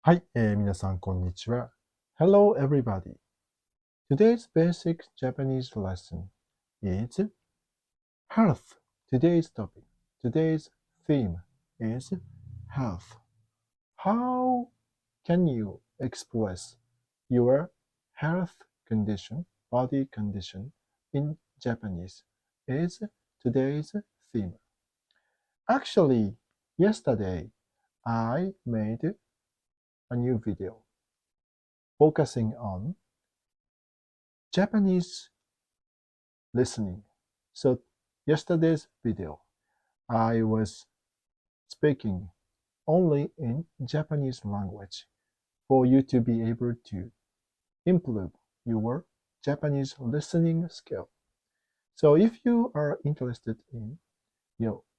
はい、皆さんこんにちは。Hello everybody. Today's basic Japanese lesson is health. Today's topic, today's theme is health. How can you express your health condition, body condition in Japanese is today's theme. Actually, yesterday I made a new video focusing on Japanese listening. So, yesterday's video, I was speaking only in Japanese language for you to be able to improve your Japanese listening skill. So, if you are interested in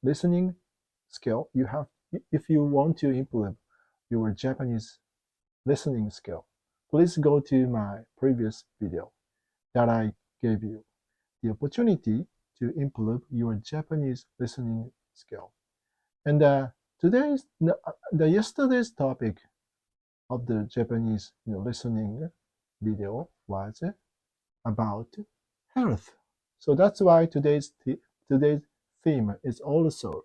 listening skill, if you want to improve your Japanese listening skill, please go to my previous video that I gave you the opportunity to improve your Japanese listening skill. And the yesterday's topic of the Japanese listening video was about health. So that's why today's theme is also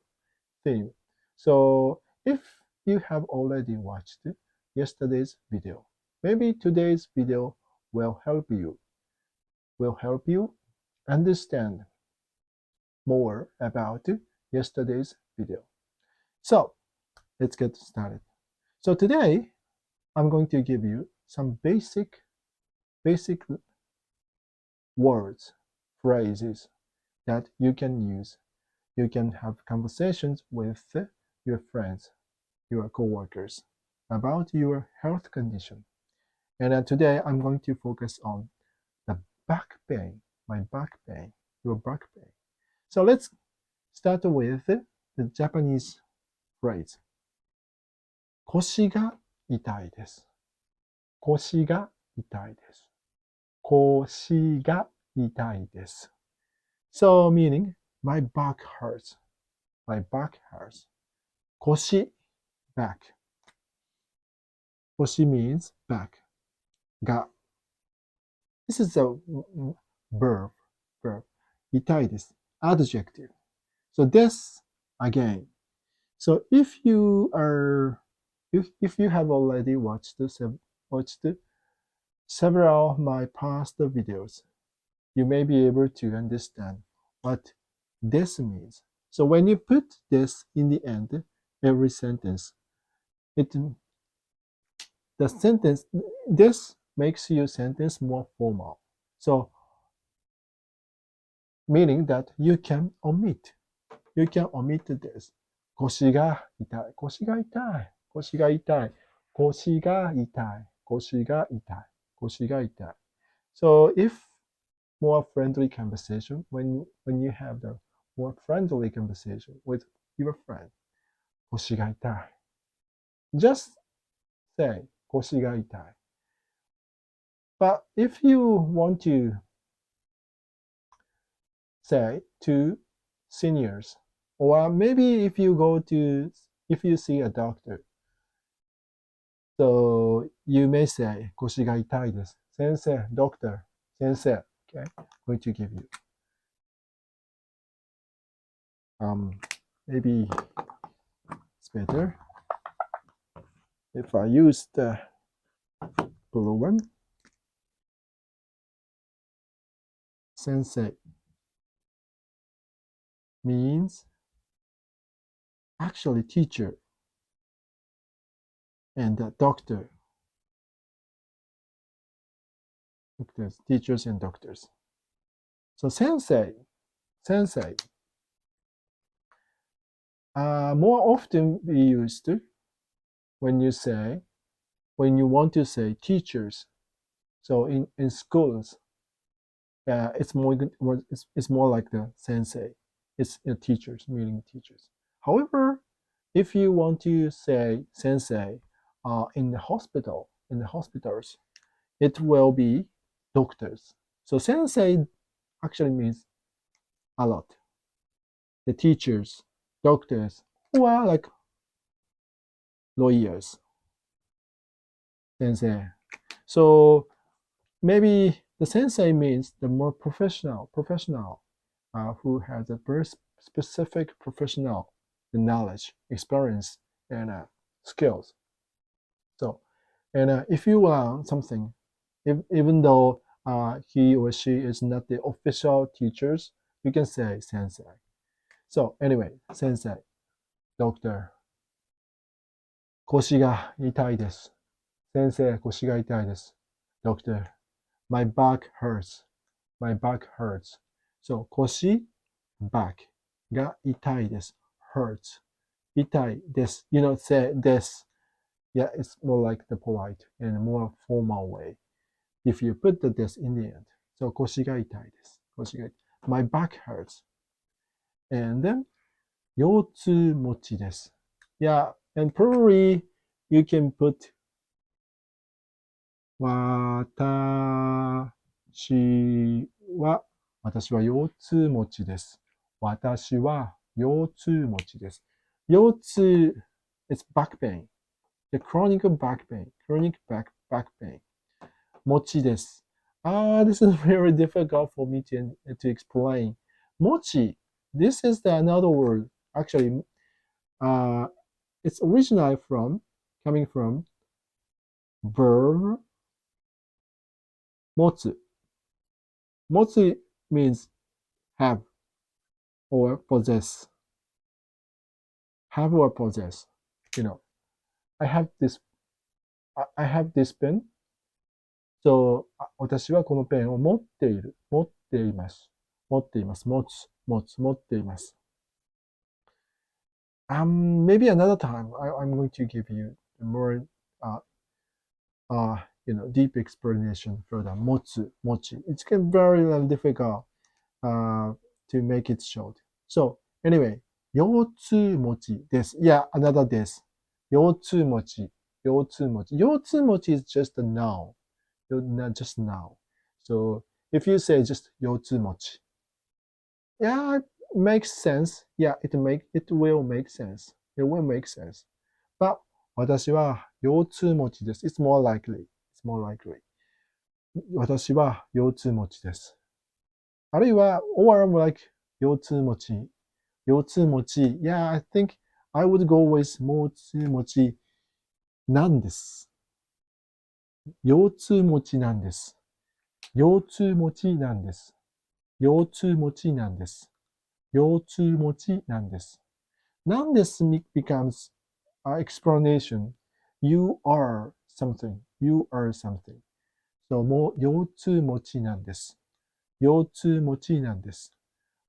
theme. So if you have already watched yesterday's video, maybe today's video will help you understand more about yesterday's video. So let's get started. So today I'm going to give you some basic words, phrases that you can use. You can have conversations with your friends, your coworkers about your health condition. And today I'm going to focus on the back pain, my back pain, your back pain. So let's start with the Japanese phrase. 腰が痛いです。腰が痛いです。腰が痛いです。So meaning, my back hurts. My back hurts. 腰, back. 腰 means back. が. This is a verb. 痛いです。Adjective. So this, again. So if you have already watched several of my past videos, you may be able to understand what this means. So when you put this in the end, every sentence, this makes your sentence more formal. So meaning that you can omit this. 腰が痛い、腰が痛い、腰が痛い、腰が痛い、腰が痛い、腰が痛い。So if more friendly conversation, when you have the more friendly conversation with your friend, 腰が痛い. Just say 腰が痛い. But if you want to say to seniors, or maybe if you see a doctor, so you may say 腰が痛いです。先生, doctor, 先生. Okay, I'm going to give you. Maybe it's better if I use the blue one. Sensei means actually teacher and doctor. Teachers and doctors. So sensei, more often be used when you want to say teachers. So in schools, it's more like the sensei. It's teachers, meaning teachers. However, if you want to say sensei in the hospitals, it will be doctors. So sensei actually means a lot. The teachers, doctors, who are like lawyers. sensei. So maybe the sensei means the more professional, who has a very specific professional knowledge, experience, and skills. So, and if you want something, even though he or she is not the official teachers, you can say sensei. So anyway, sensei, doctor, 腰が痛いです。先生、腰が痛いです。Doctor, my back hurts. My back hurts. So, 腰、back が痛いです。hurts. 痛いです。You know, say this. Yeah, it's more like the polite and more formal way. If you put the this in the end. So, 腰が痛いです。腰が痛い。My back hurts. And then, 腰痛持ちです。Yeah, and probably you can put 私は腰痛持ちです。私は腰痛持ちです。腰痛 is back pain. The chronic back pain. Chronic back pain. 持ちです。This is very difficult for me to explain. 持ち. This is another word. Actually, it's originally coming from verb 持つ. 持つ means have or possess. Have or possess. You know, I have this pen. So, 私はこのペンを持っている。持っています。持っています。持っています。Maybe another time I'm going to give you more, deep explanation for the 持つ. It's very difficult to make it short. So, anyway, 腰痛持ちです。Yeah, another です。腰痛持ち。腰痛持ち。腰痛持ち is just a noun. Not just now. So if you say just 腰痛持ち, yeah, it makes sense. Yeah, it will make sense. It will make sense. But 私は腰痛持ちです。It's more likely. It's more likely. 私は腰痛持ちです。あるいは、or like 腰痛持ち。腰痛持ち。Yeah, I think I would go with 腰痛持ちなんです。腰痛持ちなんです。腰痛持ちなんです。腰痛持ちなんです。腰痛持ちなんです。なんです becomes explanation. You are something. You are something. So もう腰痛持ちなんです。腰痛持ちなんです。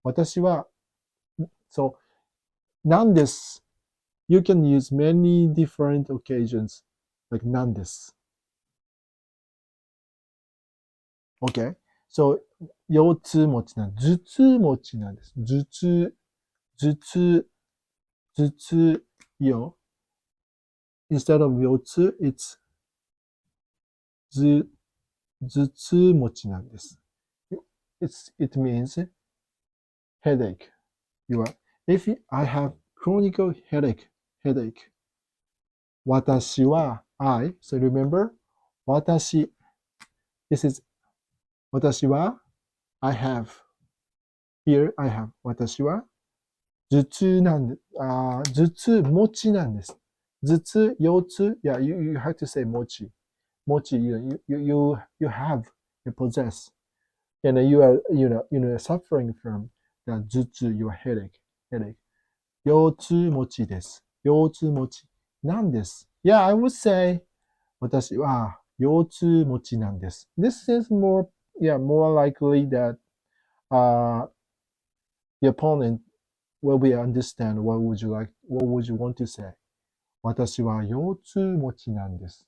私は、so なんです。You can use many different occasions like なんです。Okay? So 腰痛持ちなんです。頭痛持ちなんです。頭痛、頭痛、頭痛、よ。Instead of 腰痛、it's 頭痛持ちなんです。It means headache. If I have chronic headache. 私は so remember 私 this is 私は I have here I have 私は頭痛なんで頭痛持ちなんです。頭痛、腰痛 yeah, you have to say 持ち you have, you possess, and you are, suffering from the 頭痛 your headache. 腰痛持ちです。腰痛持ちなんです。Yeah, I would say 私は腰痛持ちなんです。This is more likely that the opponent will be understand what would you want to say. 私は腰痛持ちなんです。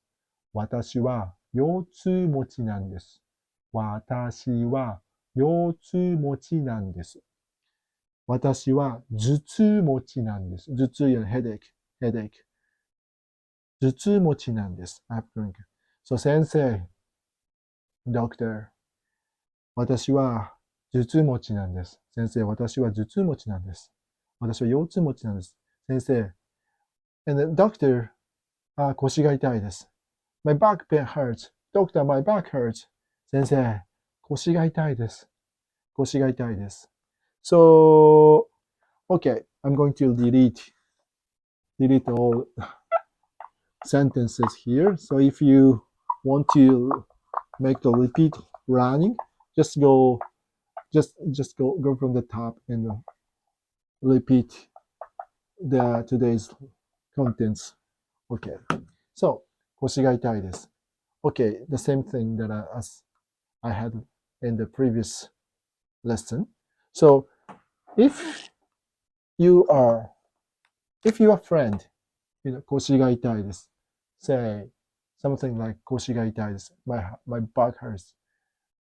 私は腰痛持ちなんです。私は腰痛持ちなんです。私は頭痛持ちなんです。頭痛や headache。頭痛持ちなんです。So 先生、doctor、私は頭痛持ちなんです。先生、私は頭痛持ちなんです。私は腰痛持ちなんです。先生、and the doctor、腰が痛いです。My back pain hurts. Doctor, my back hurts. 先生、腰が痛いです。腰が痛いです。So, okay, I'm going to delete all sentences here. So if you want to make the repeat running, just go from the top and repeat the today's contents. Okay. So, 腰が痛いです。Okay, the same thing that as I had in the previous lesson. So, if you are your friend, 腰が痛いです。Say something like 腰が痛いです。My back hurts.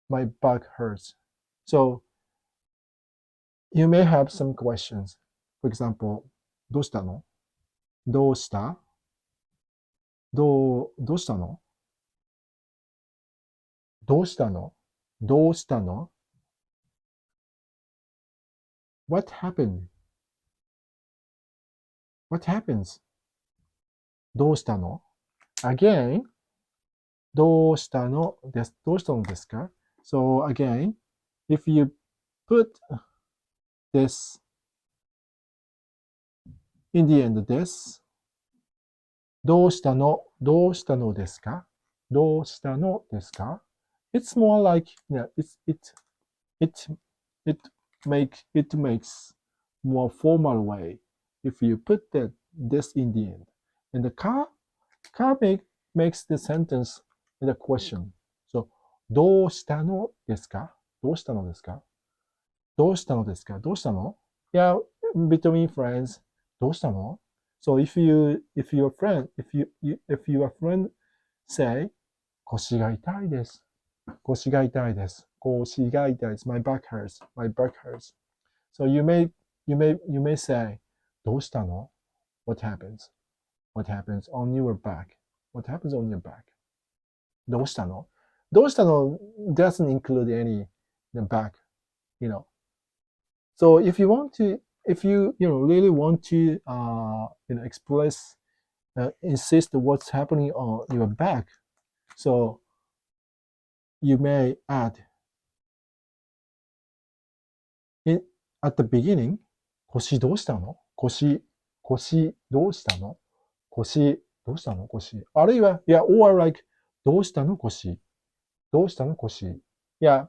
My back hurts. So, you may have some questions. For example, どうしたのどうしたどうしたのどうしたのどうしたの What happened? What happens? どうしたの Again, どうしたのです。どうしたのですか So again, if you put this in the end です。どうしたのどうしたのですかどうしたのですか It's more like, yeah, it makes more formal way if you put this in the end. And the car makes the sentence in a question. So, どうしたのですかどうしたのですかどうしたのですかどうしたの Yeah, between friends, どうしたの So if your friend say 腰が痛いです。腰が痛いです。腰が痛いです。My back hurts. My back hurts. So you may say どうしたの What happens? What happens on your back? What happens on your back? どうしたのどうしたの doesn't include any back, you know. So if you really want to express insist what's happening on your back, so you may add in at the beginning 腰どうしたの腰どうしたの腰どうしたの腰あるいは、いや、or like どうしたの腰どうしたの腰 Yeah,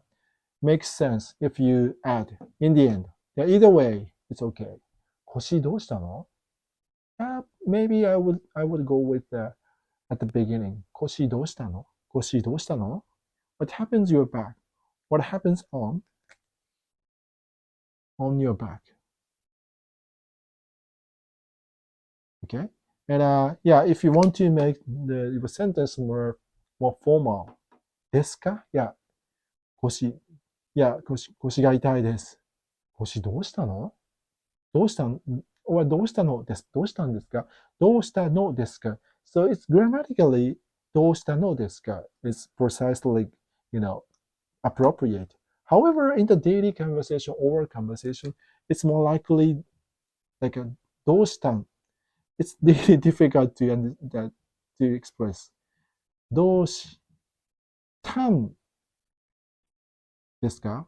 makes sense if you add in the end. Yeah, either way, it's okay. 腰どうしたの Maybe I would go with at the beginning. 腰どうしたの腰どうしたの What happens your back? What happens on your back? Okay? And yeah, if you want to make the sentence more formal, ですか Yeah, 腰、腰が痛いです。腰どうしたのどうしたんどうしたのですどうしたんですかどうしたのですか So it's grammatically どうしたのですか It's precisely, appropriate. However, in the daily conversation or conversation, it's more likely like a どうしたん It's really difficult to express. どうしたんですか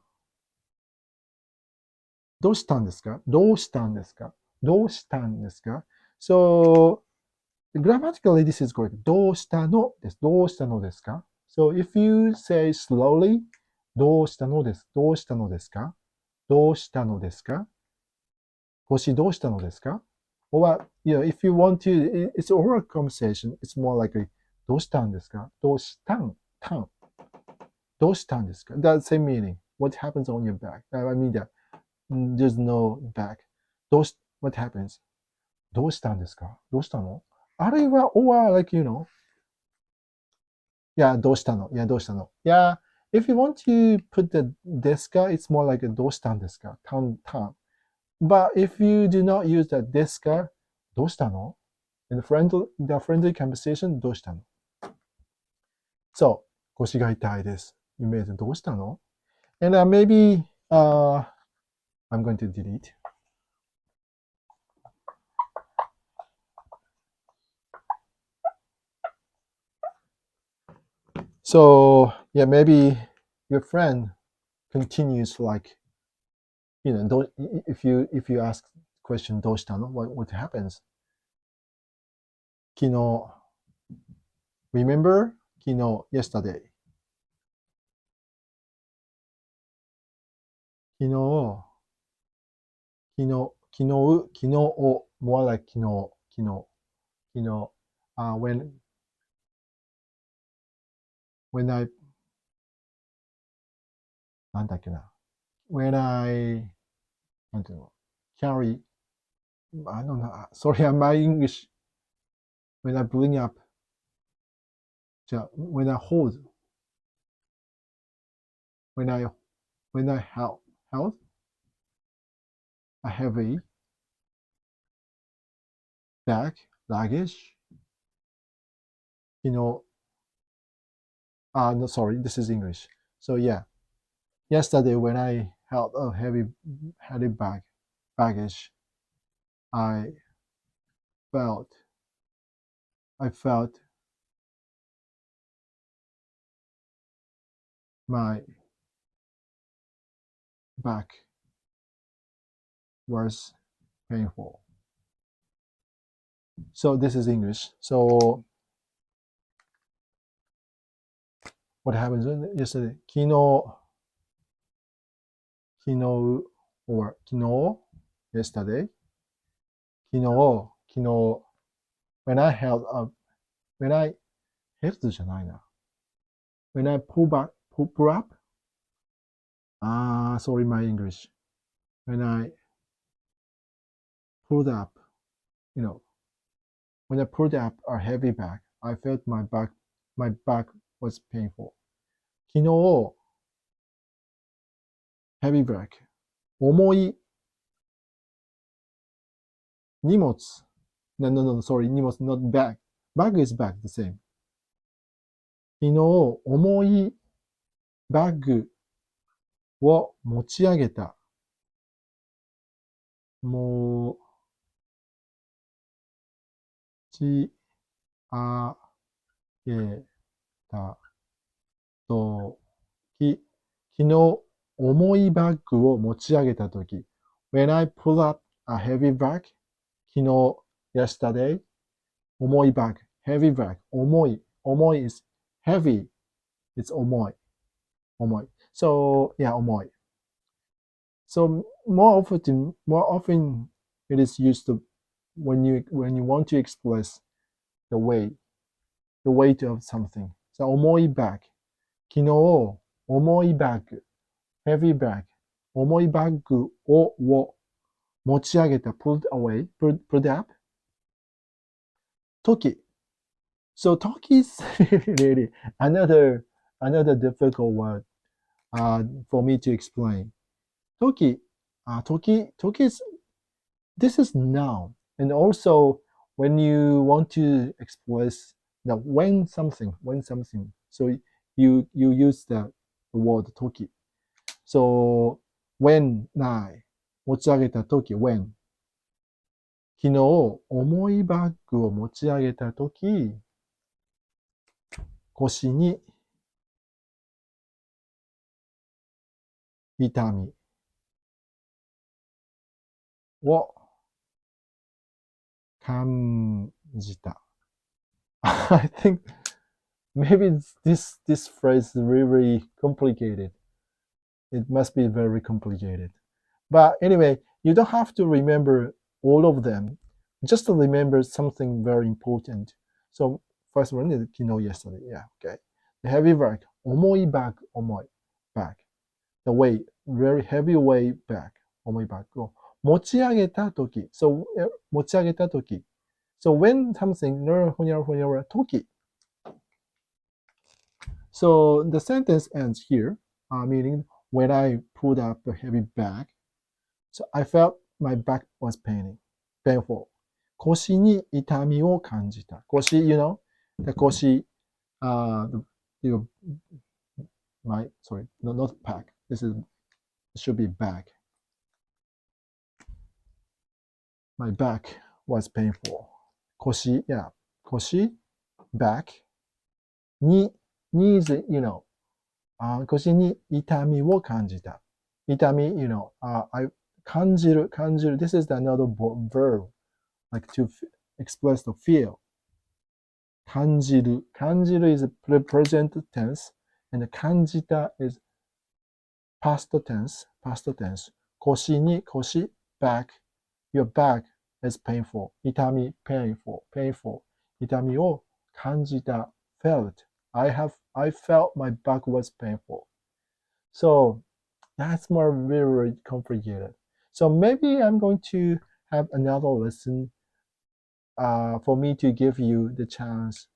どうしたんですかどうしたんですかどうしたんですか So, grammatically, this is correct. どうしたのです。どうしたのですか So, if you say slowly, どうしたのです。どうしたのですかどうしたのですか星どうしたのですか Or, if you want to, it's oral conversation. It's more likely, どうしたんですかどうしたんどうしたんですか That's the same meaning. What happens on your back? I mean that there's no back. what happens? どうしたんですかどうしたのあるいは、or like, yeah, どうしたの Yeah, どうしたの Yeah, if you want to put the ですか it's more like どうしたんですかBut if you do not use the ですかどうしたの In the friendly conversation, どうしたの So, 腰が痛いです。イメージどうしたの And maybe I'm going to delete. So yeah, maybe your friend continues like, don't, if you ask question どうしたの? What happens? 昨日 remember 昨日 yesterday 昨日昨日を more like 昨日 when I なんだっけな when I なんていうの carry I don't know sorry my English when I bring up じゃあ when I hold when I held a heavy bag luggage no sorry this is English so yeah yesterday when I held a heavy baggage I felt my back was painful. So this is English. So what happened yesterday? 昨日 or 昨日 yesterday 昨日 when I held up when I held じゃないな when I pull up sorry my English when I pulled up when I pulled up a heavy bag I felt my back was painful 昨日 heavy bag 重い荷物 no sorry 荷物 not bag bag is bag the same 昨日重いバッグを持ち上げた持ち上げたとき昨日重いバッグを持ち上げたとき when I pull up a heavy bag 昨日 yesterday 重いバッグ heavy bag 重い is heavy it's 重い so yeah 重い so more often it is used to when you want to express the weight of something so 重いバッグ昨日重いバッグ heavy bag 重いバッグを持ち上げた pulled up 時 so 時 is really another difficult word for me to explain 時 is this is noun and also when you want to express the when something so you use the word 時 so when ない持ち上げた時 when 昨日重いバッグを持ち上げた時腰に痛みを感じた I think maybe this phrase is really complicated it must be very complicated but anyway you don't have to remember all of them just to remember something very important so first one is 昨日 yesterday yeah okay the heavy bag 重いバッグ重い bag the weight very heavy weight bag 重いバッグを持ち上げたとき so 持ち上げたとき so when something ほにゃらほにゃらとき so the sentence ends here meaning when I pulled up the heavy bag so I felt my back was painful 腰に痛みを感じた腰 you know the 腰my sorry not pack this is should be back my back was painful 腰 yeah 腰 back に needs,腰に痛みを感じた。痛み、I 感じる。This is another verb, like to express the feel. 感じる is present tense, and 感じた is past tense. 腰、back. Your back is painful. 痛み、painful. 痛みを感じた felt. I felt my back was painful. So that's more very complicated. So maybe I'm going to have another lesson for me to give you a chance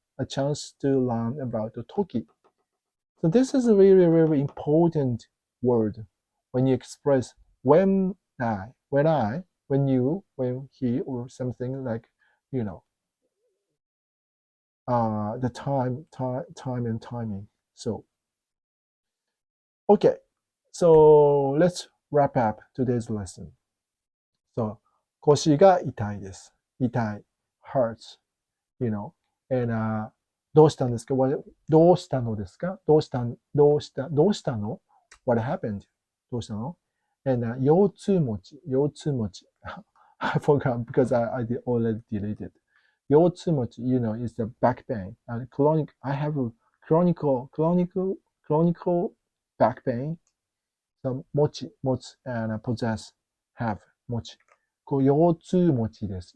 to learn about the toki. So this is a really, really important word when you express when you, when he, or something like, you know, the time and timing. So, okay. So let's wrap up today's lesson. So, 腰が痛いです。痛い。hurts, and どうしたんですか？どうしたのですか？どうしたの？ What happened? どうしたの？ And 腰痛持ち。I forgot because I already deleted. 腰痛持ち, is the back pain. And I have a chronicle back pain. So 持つ and possess, have 持ち。腰痛持ちです。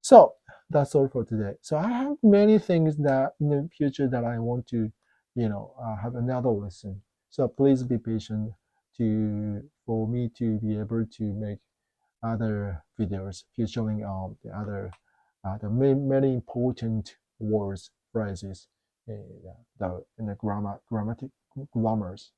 So that's all for today. So I have many things that in the future that I want to, have another lesson. So please be patient for me to be able to make other videos featuring the other the many important words, phrases, in the grammars.